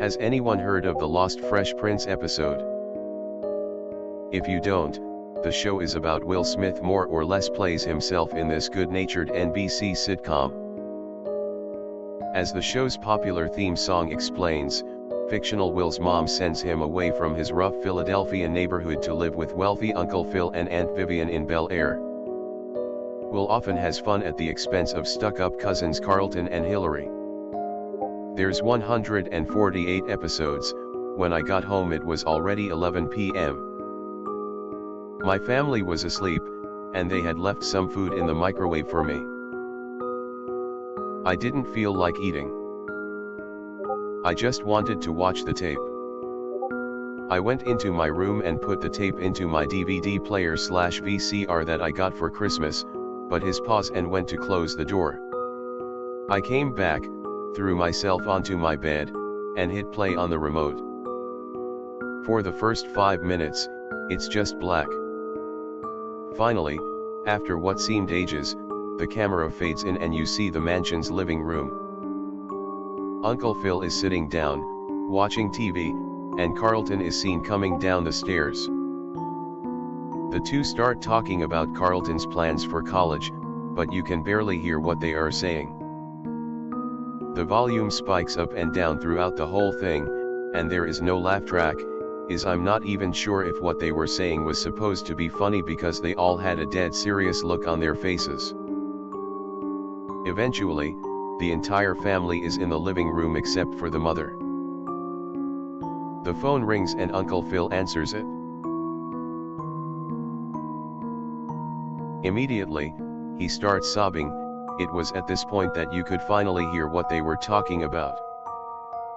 Has anyone heard of the Lost Fresh Prince episode? If you don't, the show is about Will Smith more or less plays himself in this good-natured NBC sitcom. As the show's popular theme song explains, fictional Will's mom sends him away from his rough Philadelphia neighborhood to live with wealthy Uncle Phil and Aunt Vivian in Bel-Air. Will often has fun at the expense of stuck-up cousins Carlton and Hillary. There's 148 episodes. When I got home it was already 11 p.m. My family was asleep, and they had left some food in the microwave for me. I didn't feel like eating. I just wanted to watch the tape. I went into my room and put the tape into my DVD player/VCR that I got for Christmas, but he paused and went to close the door. I came back, threw myself onto my bed, and hit play on the remote. For the first 5 minutes, it's just black. Finally, after what seemed ages, the camera fades in and you see the mansion's living room. Uncle Phil is sitting down, watching TV, and Carlton is seen coming down the stairs. The two start talking about Carlton's plans for college, but you can barely hear what they are saying. The volume spikes up and down throughout the whole thing, and there is no laugh track, I'm not even sure if what they were saying was supposed to be funny because they all had a dead serious look on their faces. Eventually, the entire family is in the living room except for the mother. The phone rings and Uncle Phil answers it. Immediately, he starts sobbing. It was at this point that you could finally hear what they were talking about.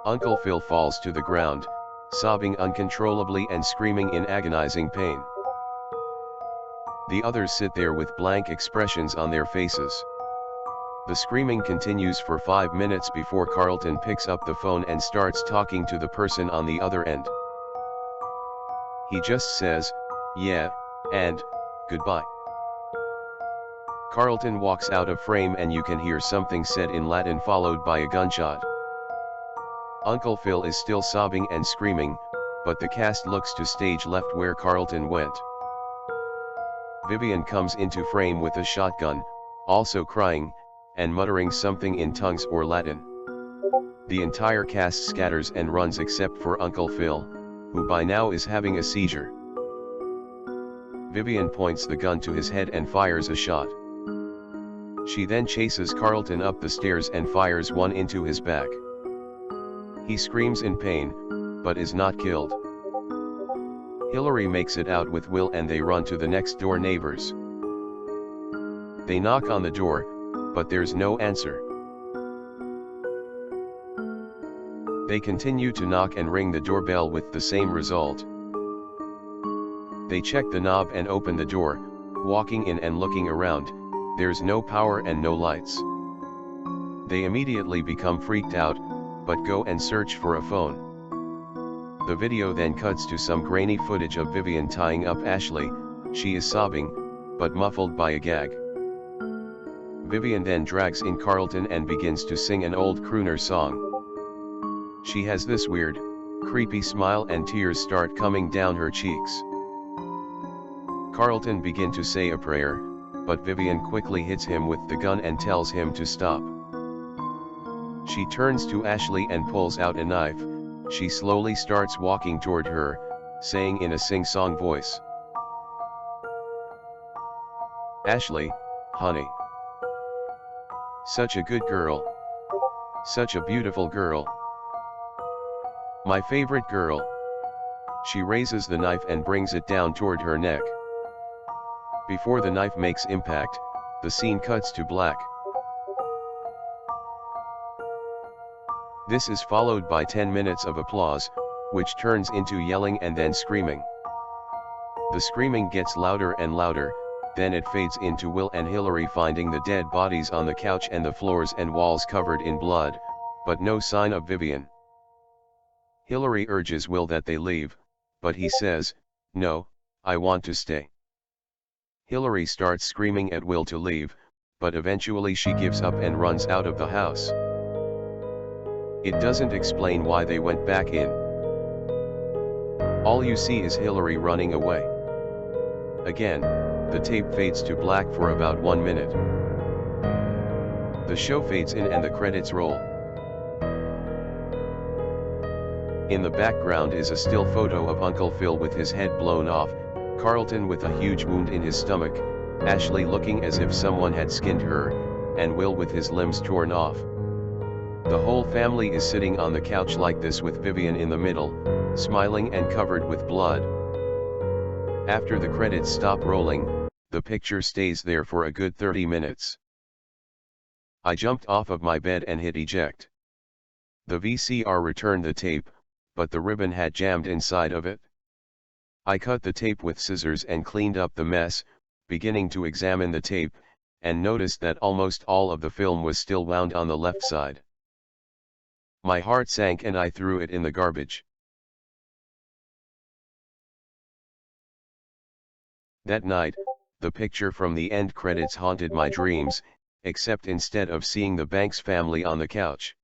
Uncle Phil falls to the ground, sobbing uncontrollably and screaming in agonizing pain. The others sit there with blank expressions on their faces. The screaming continues for 5 minutes before Carlton picks up the phone and starts talking to the person on the other end. He just says, "Yeah, and goodbye." Carlton walks out of frame and you can hear something said in Latin followed by a gunshot. Uncle Phil is still sobbing and screaming, but the cast looks to stage left where Carlton went. Vivian comes into frame with a shotgun, also crying, and muttering something in tongues or Latin. The entire cast scatters and runs except for Uncle Phil, who by now is having a seizure. Vivian points the gun to his head and fires a shot. She then chases Carlton up the stairs and fires one into his back. He screams in pain, but is not killed. Hillary makes it out with Will and they run to the next door neighbors. They knock on the door, but there's no answer. They continue to knock and ring the doorbell with the same result. They check the knob and open the door, walking in and looking around. There's no power and no lights. They immediately become freaked out, but go and search for a phone. The video then cuts to some grainy footage of Vivian tying up Ashley. She is sobbing, but muffled by a gag. Vivian then drags in Carlton and begins to sing an old crooner song. She has this weird, creepy smile and tears start coming down her cheeks. Carlton begins to say a prayer, but Vivian quickly hits him with the gun and tells him to stop. She turns to Ashley and pulls out a knife. She slowly starts walking toward her, saying in a sing-song voice, "Ashley, honey. Such a good girl. Such a beautiful girl. My favorite girl." She raises the knife and brings it down toward her neck. Before the knife makes impact, the scene cuts to black. This is followed by 10 minutes of applause, which turns into yelling and then screaming. The screaming gets louder and louder, then it fades into Will and Hillary finding the dead bodies on the couch and the floors and walls covered in blood, but no sign of Vivian. Hillary urges Will that they leave, but he says, "No, I want to stay." Hillary starts screaming at Will to leave, but eventually she gives up and runs out of the house. It doesn't explain why they went back in. All you see is Hillary running away. Again, the tape fades to black for about 1 minute. The show fades in and the credits roll. In the background is a still photo of Uncle Phil with his head blown off, Carlton with a huge wound in his stomach, Ashley looking as if someone had skinned her, and Will with his limbs torn off. The whole family is sitting on the couch like this with Vivian in the middle, smiling and covered with blood. After the credits stop rolling, the picture stays there for a good 30 minutes. I jumped off of my bed and hit eject. The VCR returned the tape, but the ribbon had jammed inside of it. I cut the tape with scissors and cleaned up the mess, beginning to examine the tape, and noticed that almost all of the film was still wound on the left side. My heart sank and I threw it in the garbage. That night, the picture from the end credits haunted my dreams, except instead of seeing the Banks family on the couch,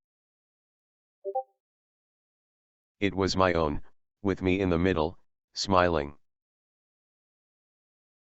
it was my own, with me in the middle, smiling.